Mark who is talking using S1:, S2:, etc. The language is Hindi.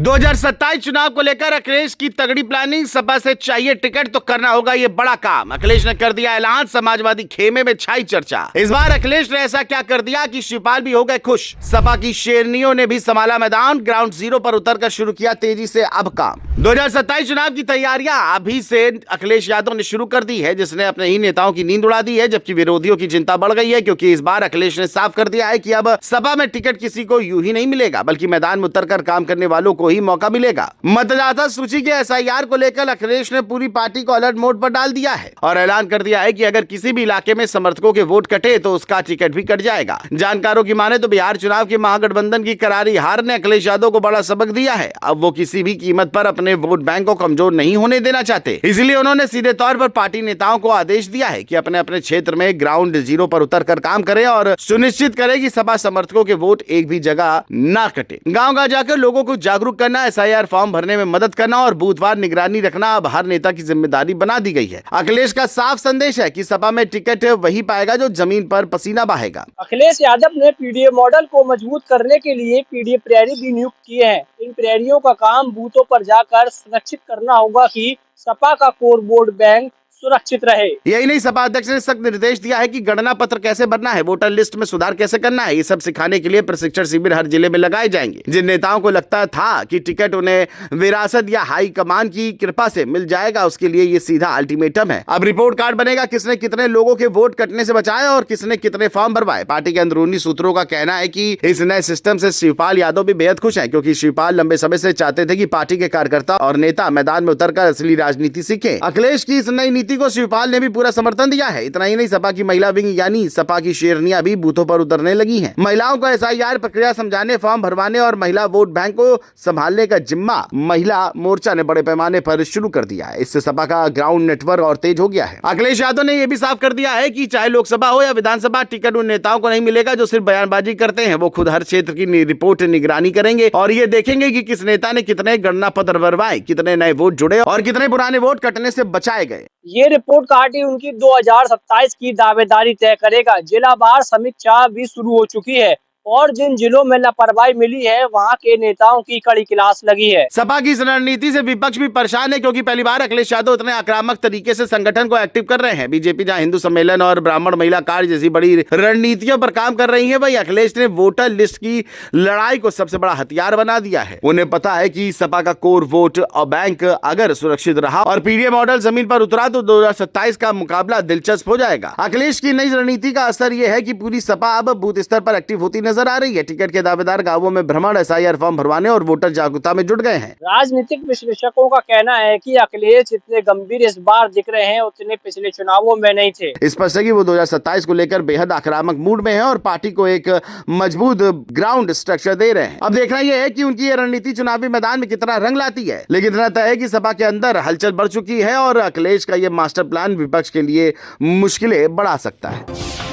S1: 2027 चुनाव को लेकर अखिलेश की तगड़ी प्लानिंग। सपा से चाहिए टिकट तो करना होगा ये बड़ा काम। अखिलेश ने कर दिया ऐलान, समाजवादी खेमे में छाई चर्चा। इस बार अखिलेश ने ऐसा क्या कर दिया कि शिवपाल भी हो गए खुश। सपा की शेरनियों ने भी संभाला मैदान, ग्राउंड जीरो पर उतरकर शुरू किया तेजी से अब काम। 2027 चुनाव की तैयारियां अभी से अखिलेश यादव ने शुरू कर दी है, जिसने अपने ही नेताओं की नींद उड़ा दी है, जबकि विरोधियों की चिंता बढ़ गई है, क्योंकि इस बार अखिलेश ने साफ कर दिया है कि अब सपा में टिकट किसी को यूं ही नहीं मिलेगा, बल्कि मैदान में उतरकर काम करने वालों को ही मौका मिलेगा। मतदाता सूची के एसआईआर को लेकर अखिलेश ने पूरी पार्टी को अलर्ट मोड पर डाल दिया है और ऐलान कर दिया है कि अगर किसी भी इलाके में समर्थकों के वोट कटे तो उसका टिकट भी कट जाएगा। जानकारों की माने तो बिहार चुनाव के महागठबंधन की करारी हार ने अखिलेश यादव को बड़ा सबक दिया है। अब वो किसी भी कीमत पर अपने वोट बैंक को कमजोर नहीं होने देना चाहते, इसलिए उन्होंने सीधे तौर पर पार्टी नेताओं को आदेश दिया है कि अपने अपने क्षेत्र में ग्राउंड जीरो पर उतरकर काम करें और सुनिश्चित करें कि सपा समर्थकों के वोट एक भी जगह ना कटे। गांव-गांव जाकर लोगों को जागरूक करना, एसआईआर फॉर्म भरने में मदद करना और बूथवार निगरानी रखना अब हर नेता की जिम्मेदारी बना दी गई है। अखिलेश का साफ संदेश है कि सपा में टिकट वही पाएगा जो जमीन पर पसीना बहाएगा।
S2: अखिलेश यादव ने पीडीए मॉडल को मजबूत करने के लिए पीडीए प्रहरी भी नियुक्त किए हैं। इन प्रहरियों का काम बूथों पर जाकर सुनिश्चित करना होगा कि सपा का कोर वोट बैंक सुरक्षित रहे।
S1: यही नहीं, सपा अध्यक्ष ने सख्त निर्देश दिया है कि गणना पत्र कैसे भरना है, वोटर लिस्ट में सुधार कैसे करना है, ये सब सिखाने के लिए प्रशिक्षण शिविर हर जिले में लगाए जाएंगे। जिन नेताओं को लगता था कि टिकट उन्हें विरासत या हाईकमान की कृपा से मिल जाएगा, उसके लिए ये सीधा अल्टीमेटम है। अब रिपोर्ट कार्ड बनेगा, किसने कितने लोगों के वोट कटने से बचाए और किसने कितने फॉर्म भरवाए। पार्टी के अंदरूनी सूत्रों का कहना है कि इस नए सिस्टम से शिवपाल यादव भी बेहद खुश है, क्योंकि शिवपाल लंबे समय से चाहते थे कि पार्टी के कार्यकर्ता और नेता मैदान में उतरकर असली राजनीति सीखे। अखिलेश की इस नई नीति को शिवपाल ने भी पूरा समर्थन दिया है। इतना ही नहीं, सपा की महिला विंग यानी सपा की शेरनियां भी बूथों पर उतरने लगी हैं। महिलाओं को एसआईआर प्रक्रिया समझाने, फॉर्म भरवाने और महिला वोट बैंक को संभालने का जिम्मा महिला मोर्चा ने बड़े पैमाने पर शुरू कर दिया है। इससे सपा का ग्राउंड नेटवर्क और तेज हो गया है। अखिलेश यादव ने यह भी साफ कर दिया है कि चाहे लोकसभा हो या विधानसभा, टिकट उन नेताओं को नहीं मिलेगा जो सिर्फ बयानबाजी करते हैं। वो खुद हर क्षेत्र की रिपोर्ट निगरानी करेंगे और ये देखेंगे कि किस नेता ने कितने गणना पत्र भरवाए, कितने नए वोट जुड़े और कितने पुराने वोट कटने से बचाए गए।
S2: ये रिपोर्ट कार्ड ही उनकी 2027 की दावेदारी तय करेगा। जिला वार समीक्षा भी शुरू हो चुकी है और जिन जिलों में लापरवाही मिली है वहां के नेताओं की कड़ी क्लास लगी है।
S1: सपा की इस रणनीति से विपक्ष भी परेशान है, क्योंकि पहली बार अखिलेश यादव इतने आक्रामक तरीके से संगठन को एक्टिव कर रहे हैं। बीजेपी जहां हिंदू सम्मेलन और ब्राह्मण महिला कार्ड जैसी बड़ी रणनीतियों पर काम कर रही है, वही अखिलेश ने वोटर लिस्ट की लड़ाई को सबसे बड़ा हथियार बना दिया है। उन्हें पता है कि सपा का कोर वोट और बैंक अगर सुरक्षित रहा और पीडीए मॉडल जमीन पर उतरा तो 2027 का मुकाबला दिलचस्प हो जाएगा। अखिलेश की नई रणनीति का असर यह है कि पूरी सपा अब बूथ स्तर पर एक्टिव होती नजर आ रही है। टिकट के दावेदार गांवों में भ्रमण, एसआईआर फॉर्म भरवाने और वोटर जागरूकता में जुट गए हैं।
S2: राजनीतिक विश्लेषकों का कहना है कि अखिलेश इतने गंभीर इस बार दिख रहे हैं, उतने पिछले चुनावों में नहीं थे।
S1: स्पष्ट है कि वो 2027 को लेकर बेहद आक्रामक मूड में है और पार्टी को एक मजबूत ग्राउंड स्ट्रक्चर दे रहे हैं। अब देखना यह है कि उनकी ये रणनीति चुनावी मैदान में कितना रंग लाती है। लेकिन इतना तय है कि सपा के अंदर हलचल बढ़ चुकी है और अखिलेश का ये मास्टर प्लान विपक्ष के लिए मुश्किलें बढ़ा सकता है।